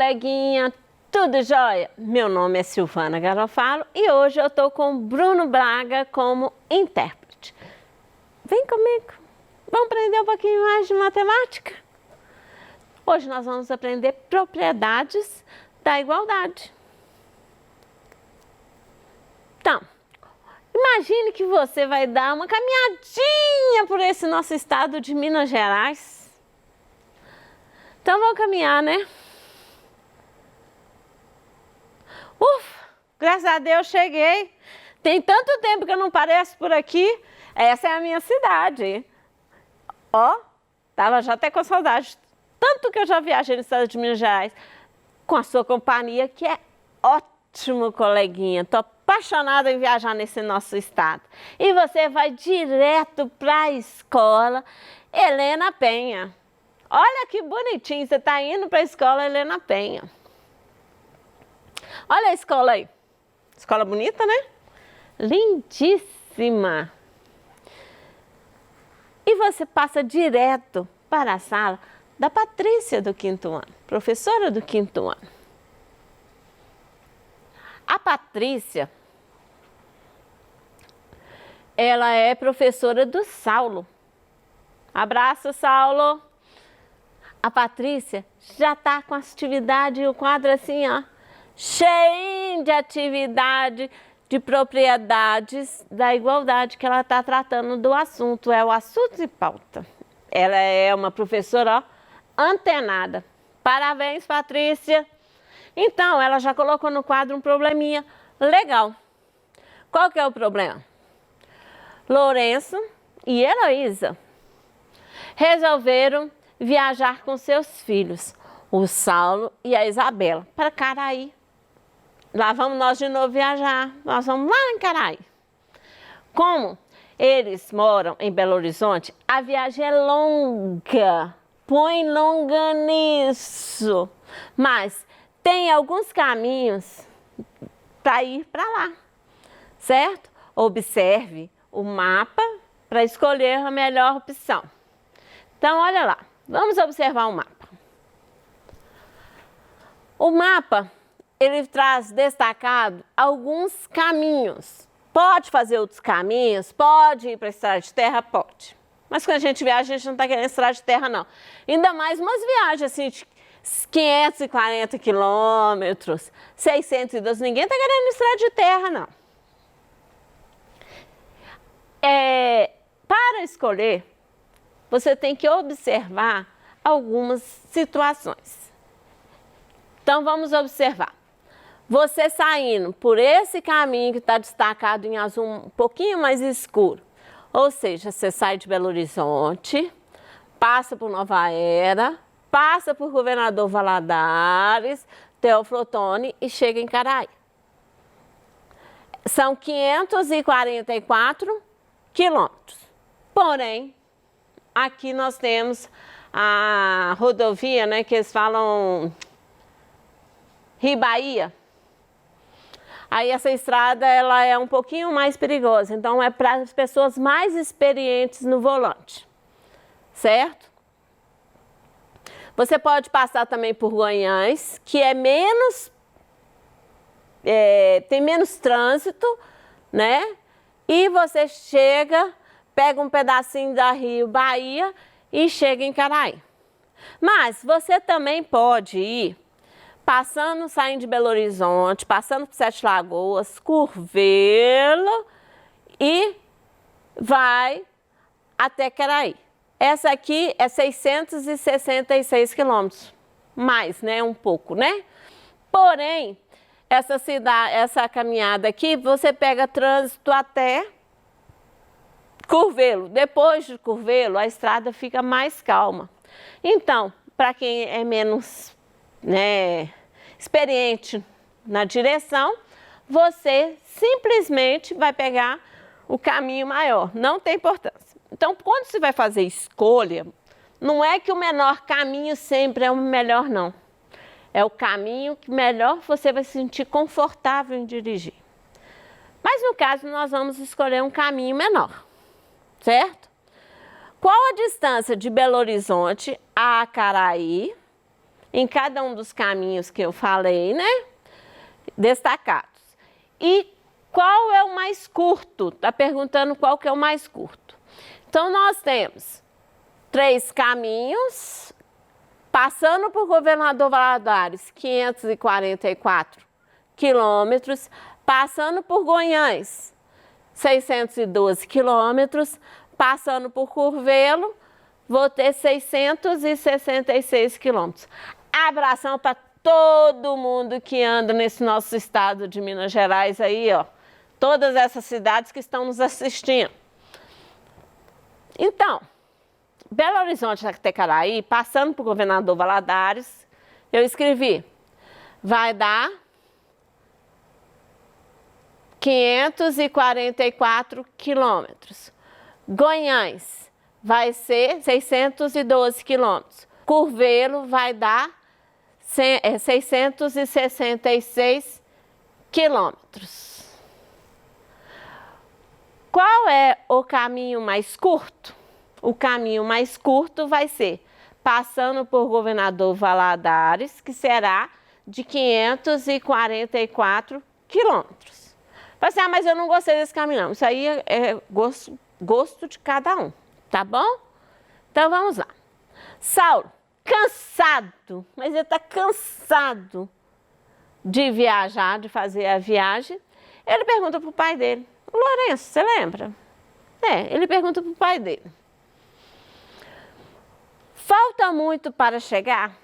coleguinha, tudo jóia? Meu nome é Silvana Garofalo e hoje eu estou com Bruno Braga como intérprete. Vem comigo, vamos aprender um pouquinho mais de matemática? Hoje nós vamos aprender propriedades da igualdade. Então, imagine que você vai dar uma caminhadinha por esse nosso estado de Minas Gerais. Então vamos caminhar, né? Ufa, graças a Deus cheguei. Tem tanto tempo que eu não pareço por aqui. Essa é a minha cidade. Ó, tava já até com saudade. Tanto que eu já viajei no estado de Minas Gerais com a sua companhia, que é ótimo, coleguinha. Tô apaixonada em viajar nesse nosso estado. E você vai direto para a escola Helena Penha. Olha que bonitinho, você está indo para a escola Helena Penha. Olha a escola aí. Escola bonita, né? Lindíssima. E você passa direto para a sala da Patrícia do 5º ano, professora do 5º ano. A Patrícia, ela é professora do Saulo. Abraço, Saulo. A Patrícia já está com a atividade, o quadro assim, ó, cheio de atividade, de propriedades da igualdade que ela está tratando do assunto, é o assunto de pauta. Ela é uma professora, ó, antenada. Parabéns, Patrícia. Então, ela já colocou no quadro um probleminha legal. Qual que é o problema? Lourenço e Heloísa resolveram viajar com seus filhos, o Saulo e a Isabela, para Caraí. Lá vamos nós de novo viajar, nós vamos lá em Caraí. Como eles moram em Belo Horizonte, a viagem é longa, põe longa nisso, mas tem alguns caminhos para ir para lá, certo? Observe o mapa para escolher a melhor opção. Então, olha lá. Vamos observar o mapa. O mapa, ele traz destacado alguns caminhos. Pode fazer outros caminhos, pode ir para a estrada de terra, pode. Mas quando a gente viaja, a gente não está querendo estrada de terra, não. Ainda mais umas viagens assim de 540 quilômetros, 612, ninguém está querendo estrada de terra, não. Para escolher, você tem que observar algumas situações. Então, vamos observar. Você saindo por esse caminho que está destacado em azul um pouquinho mais escuro, ou seja, você sai de Belo Horizonte, passa por Nova Era, passa por Governador Valadares, Teófilo Otoni e chega em Caraí. São 544 quilômetros. Porém, aqui nós temos a rodovia, né, que eles falam Rio-Bahia. Aí essa estrada ela é um pouquinho mais perigosa, então é para as pessoas mais experientes no volante, certo? Você pode passar também por Guanhães, que é menos, tem menos trânsito, né? E você chega, pega um pedacinho da Rio-Bahia e chega em Caraí. Mas você também pode ir passando, saindo de Belo Horizonte, passando por Sete Lagoas, Curvelo e vai até Caraí. Essa aqui é 666 quilômetros, mais, né? Um pouco, né? Porém, essa caminhada aqui, você pega trânsito até Curvelo. Depois de Curvelo, a estrada fica mais calma. Então, para quem é menos, né, experiente na direção, você simplesmente vai pegar o caminho maior. Não tem importância. Então, quando você vai fazer escolha, não é que o menor caminho sempre é o melhor, não. É o caminho que melhor você vai se sentir confortável em dirigir. Mas no caso, nós vamos escolher um caminho menor, certo? Qual a distância de Belo Horizonte a Caraí em cada um dos caminhos que eu falei, né? Destacados. E qual é o mais curto? Está perguntando qual que é o mais curto. Então, nós temos 3 caminhos, passando por Governador Valadares, 544 quilômetros, passando por Goiães, 612 quilômetros, passando por Curvelo, vou ter 666 quilômetros. Abração para todo mundo que anda nesse nosso estado de Minas Gerais aí, ó. Todas essas cidades que estão nos assistindo. Então, Belo Horizonte até Caraí, passando por Governador Valadares, eu escrevi, vai dar 544 quilômetros. Goiães vai ser 612 quilômetros. Curvelo vai dar 666 quilômetros. Qual é o caminho mais curto? O caminho mais curto vai ser passando por Governador Valadares, que será de 544 quilômetros. Assim, ah, mas eu não gostei desse caminho, não. Isso aí é gosto de cada um, tá bom? Então vamos lá. Saulo, cansado, mas ele está cansado de viajar, de fazer a viagem. Ele pergunta para o pai dele, Lourenço, você lembra? Ele pergunta para o pai dele. Falta muito para chegar?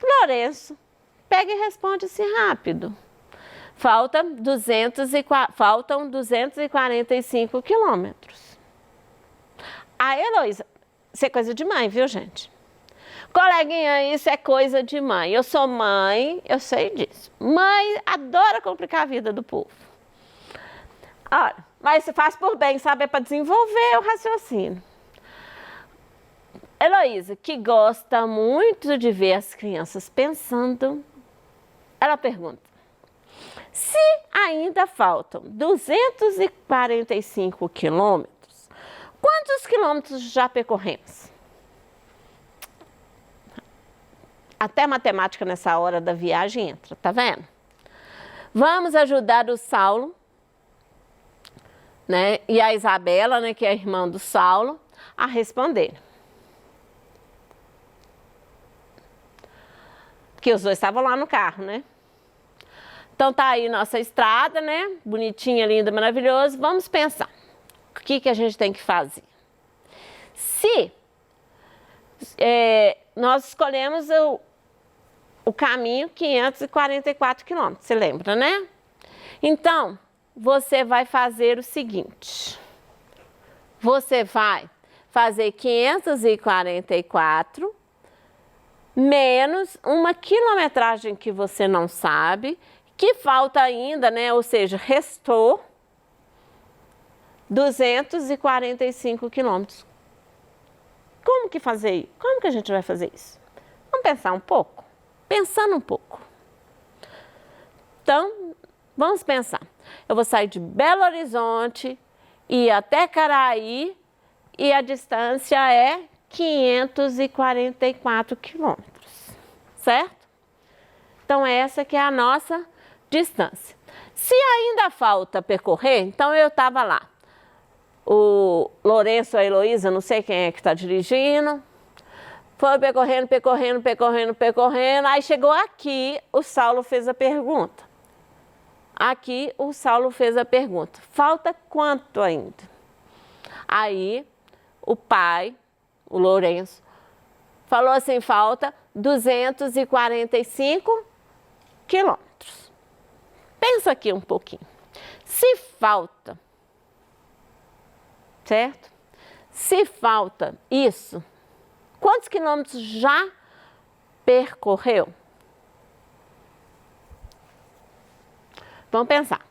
Lourenço, pega e responde assim rápido. Faltam 245 quilômetros. A Heloísa, isso é coisa de mãe, viu, gente? Coleguinha, isso é coisa de mãe. Eu sou mãe, eu sei disso. Mãe adora complicar a vida do povo. Olha, mas se faz por bem, sabe? É para desenvolver o raciocínio. Heloísa, que gosta muito de ver as crianças pensando, ela pergunta, se ainda faltam 245 quilômetros, quantos quilômetros já percorremos? Até matemática nessa hora da viagem entra, tá vendo? Vamos ajudar o Saulo, né, e a Isabela, né, que é a irmã do Saulo, a responder. Porque os dois estavam lá no carro, né? Então tá aí nossa estrada, né? Bonitinha, linda, maravilhosa. Vamos pensar. O que que a gente tem que fazer? Se nós escolhemos o caminho 544 quilômetros, você lembra, né? Então, você vai fazer o seguinte. Você vai fazer 544 menos uma quilometragem que você não sabe, que falta ainda, né? Ou seja, restou 245 quilômetros. Como que fazer? Como que a gente vai fazer isso? Vamos pensar um pouco? Pensando um pouco. Então, vamos pensar. Eu vou sair de Belo Horizonte e ir até Caraí e a distância é 544 quilômetros, certo? Então, essa que é a nossa distância. Se ainda falta percorrer, então eu estava lá. O Lourenço, a Heloísa, não sei quem é que está dirigindo, foi percorrendo, aí chegou aqui, o Saulo fez a pergunta. Aqui o Saulo fez a pergunta, falta quanto ainda? Aí o pai, o Lourenço, falou assim, falta 245 quilômetros. Pensa aqui um pouquinho. Se falta, certo? Se falta isso, quantos quilômetros já percorreu? Vamos pensar.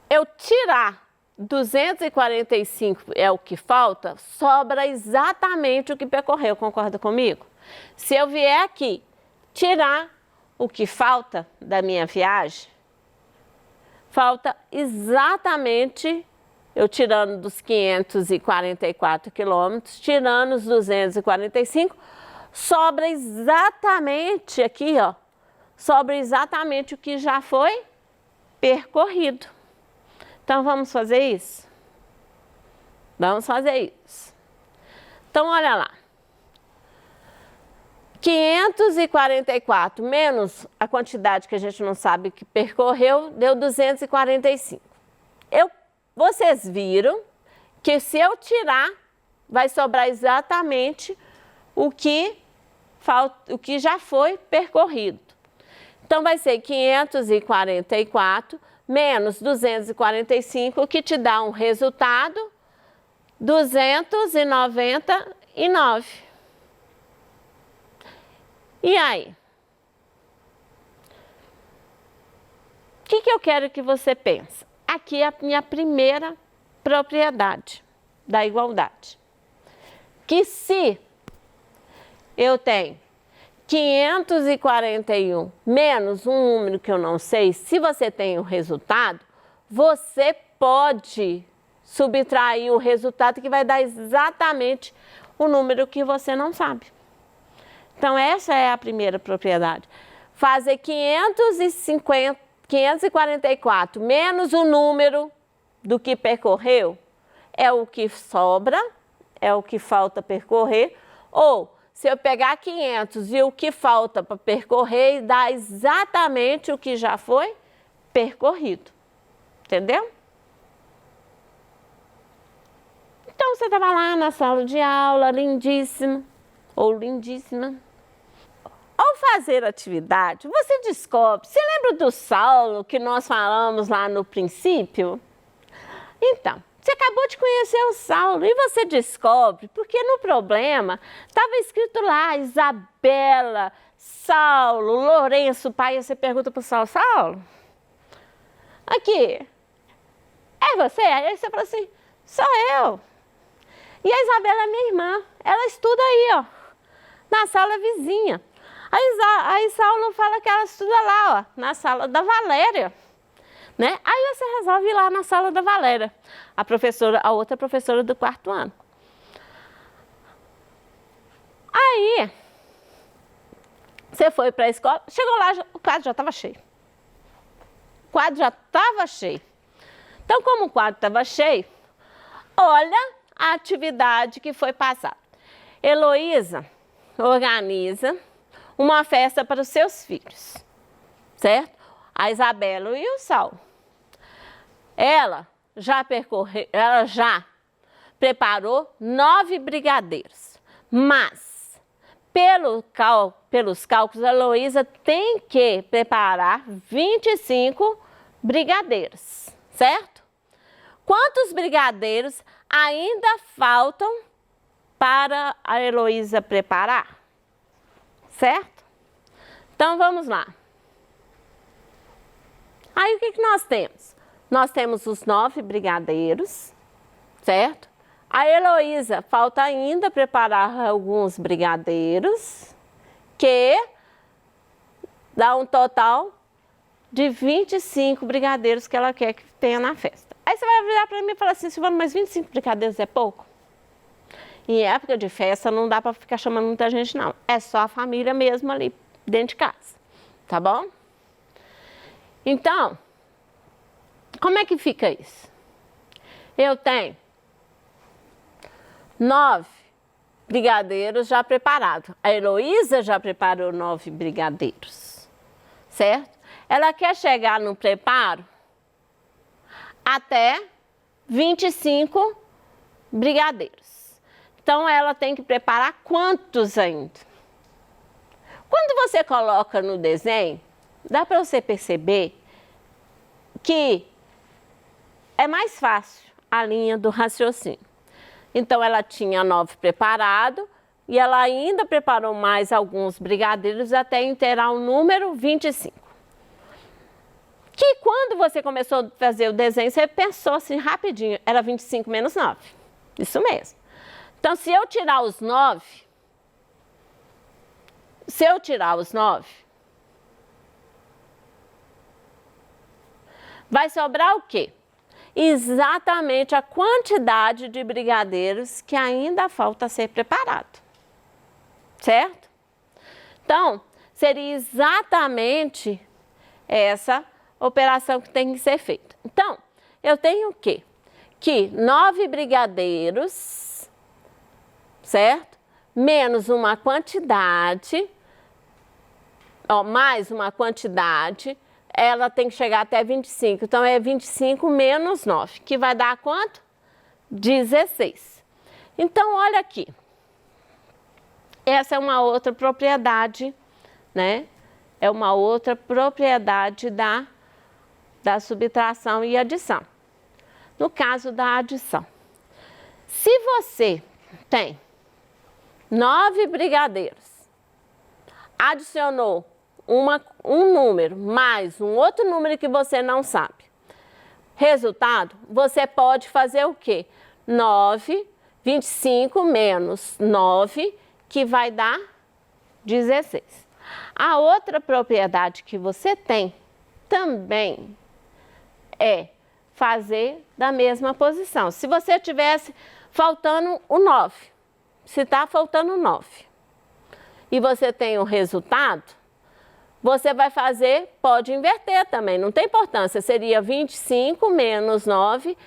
Eu tirar 245 é o que falta, sobra exatamente o que percorreu, concorda comigo? Se eu vier aqui tirar o que falta da minha viagem, falta exatamente, eu tirando dos 544 quilômetros, tirando os 245, sobra exatamente aqui, ó, sobra exatamente o que já foi percorrido. Então, vamos fazer isso? Vamos fazer isso. Então, olha lá. 544 menos a quantidade que a gente não sabe que percorreu, deu 245. Vocês viram que se eu tirar, vai sobrar exatamente o que já foi percorrido. Então, vai ser 544 menos 245, que te dá um resultado 299. E aí? O que eu quero que você pense? Aqui é a minha primeira propriedade da igualdade. Que se eu tenho 541 menos um número que eu não sei, se você tem o resultado, você pode subtrair o resultado que vai dar exatamente o número que você não sabe. Então, essa é a primeira propriedade. Fazer 544 menos o número do que percorreu é o que sobra, é o que falta percorrer. Ou, se eu pegar 500 e o que falta para percorrer, dá exatamente o que já foi percorrido. Entendeu? Então, você estava lá na sala de aula, lindíssima ou lindíssima. Ao fazer a atividade, você descobre, você lembra do Saulo que nós falamos lá no princípio? Então, você acabou de conhecer o Saulo e você descobre, porque no problema estava escrito lá, Isabela, Saulo, Lourenço, pai, e você pergunta para o Saulo, Saulo, aqui, é você? Aí você fala assim, sou eu. E a Isabela é minha irmã, ela estuda aí, ó, na sala vizinha. Aí Saulo fala que ela estuda lá, ó, na sala da Valéria, né? Aí você resolve ir lá na sala da Valéria, a outra professora do 4º ano. Aí, você foi para a escola, chegou lá, o quadro já estava cheio. O quadro já estava cheio. Então, como o quadro estava cheio, olha a atividade que foi passada. Heloísa organiza uma festa para os seus filhos, certo? A Isabela e o Saulo. Ela já preparou 9 brigadeiros, mas pelos cálculos, a Heloísa tem que preparar 25 brigadeiros, certo? Quantos brigadeiros ainda faltam para a Heloísa preparar? Certo? Então, vamos lá. Aí, o que nós temos? Nós temos os 9 brigadeiros, certo? A Heloísa falta ainda preparar alguns brigadeiros, que dá um total de 25 brigadeiros que ela quer que tenha na festa. Aí você vai virar para mim e falar assim, Silvana, mas 25 brigadeiros é pouco? Em época de festa não dá para ficar chamando muita gente não, é só a família mesmo ali dentro de casa, tá bom? Então, como é que fica isso? Eu tenho 9 brigadeiros já preparados, a Heloísa já preparou 9 brigadeiros, certo? Ela quer chegar no preparo até 25 brigadeiros. Então, ela tem que preparar quantos ainda? Quando você coloca no desenho, dá para você perceber que é mais fácil a linha do raciocínio. Então, ela tinha 9 preparados e ela ainda preparou mais alguns brigadeiros até inteirar o número 25. Que quando você começou a fazer o desenho, você pensou assim rapidinho, era 25 menos 9. Isso mesmo. Então, se eu tirar os 9, vai sobrar o quê? Exatamente a quantidade de brigadeiros que ainda falta ser preparado. certo? Então, seria exatamente essa operação que tem que ser feita. Então, eu tenho o quê? Que 9 brigadeiros, certo? Menos uma quantidade, ó, mais uma quantidade, ela tem que chegar até 25. Então, é 25 menos 9, que vai dar quanto? 16. Então, olha aqui. Essa é uma outra propriedade, né? É uma outra propriedade da subtração e adição. No caso da adição, se você tem 9 brigadeiros, adicionou um número mais um outro número que você não sabe, resultado, você pode fazer o quê? 25 menos 9, que vai dar 16. A outra propriedade que você tem também é fazer da mesma posição. Se você tivesse faltando o 9, se está faltando 9, e você tem um resultado, você vai fazer, pode inverter também, não tem importância, seria 25 menos 9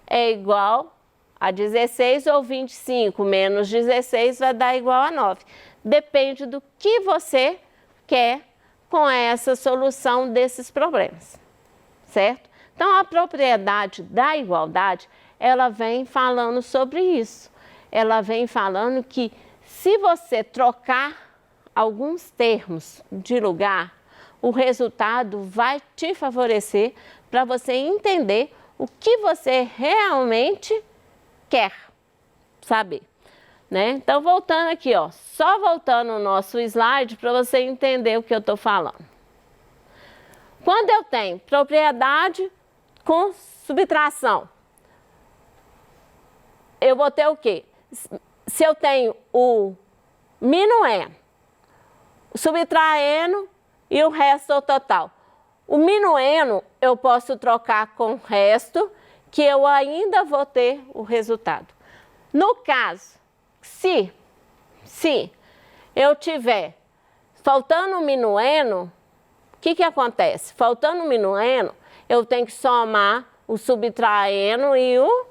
é igual a 16, ou 25 menos 16 vai dar igual a 9. Depende do que você quer com essa solução desses problemas, certo? Então, a propriedade da igualdade, ela vem falando sobre isso. Ela vem falando que se você trocar alguns termos de lugar, o resultado vai te favorecer para você entender o que você realmente quer saber, né? Então, voltando aqui, ó, só voltando o nosso slide para você entender o que eu estou falando. Quando eu tenho propriedade com subtração, eu vou ter o quê? Se eu tenho o minuendo, o subtraindo e o resto total. O minuendo eu posso trocar com o resto, que eu ainda vou ter o resultado. No caso, se eu tiver faltando o minuendo, o que acontece? Faltando o minuendo, eu tenho que somar o subtraindo e o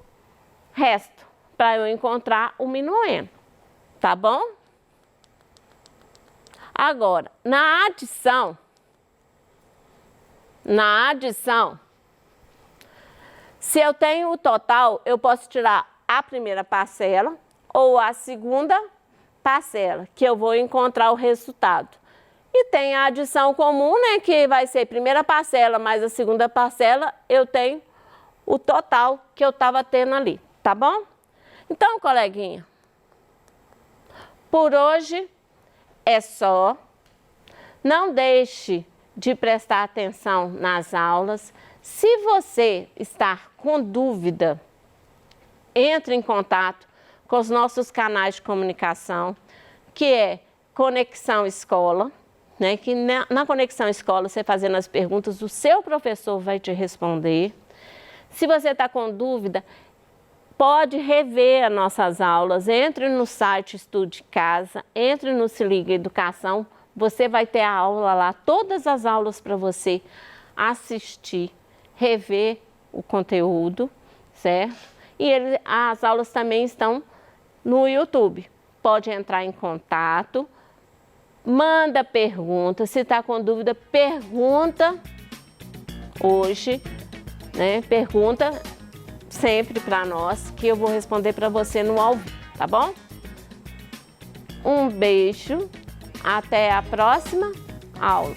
resto, para eu encontrar o minuendo, tá bom? Agora, na adição, se eu tenho o total, eu posso tirar a primeira parcela ou a segunda parcela, que eu vou encontrar o resultado. E tem a adição comum, né, que vai ser primeira parcela mais a segunda parcela, eu tenho o total que eu estava tendo ali, tá bom? Então, coleguinha, por hoje é só. Não deixe de prestar atenção nas aulas. Se você está com dúvida, entre em contato com os nossos canais de comunicação, que é Conexão Escola, né? Que na Conexão Escola, você fazendo as perguntas, o seu professor vai te responder. Se você está com dúvida, pode rever as nossas aulas, entre no site Estude Casa, entre no Se Liga Educação, você vai ter a aula lá, todas as aulas para você assistir, rever o conteúdo, certo? E as aulas também estão no YouTube. Pode entrar em contato, manda pergunta, se está com dúvida, pergunta hoje, né? Pergunta sempre para nós, que eu vou responder para você no ao vivo, tá bom? Um beijo, até a próxima aula.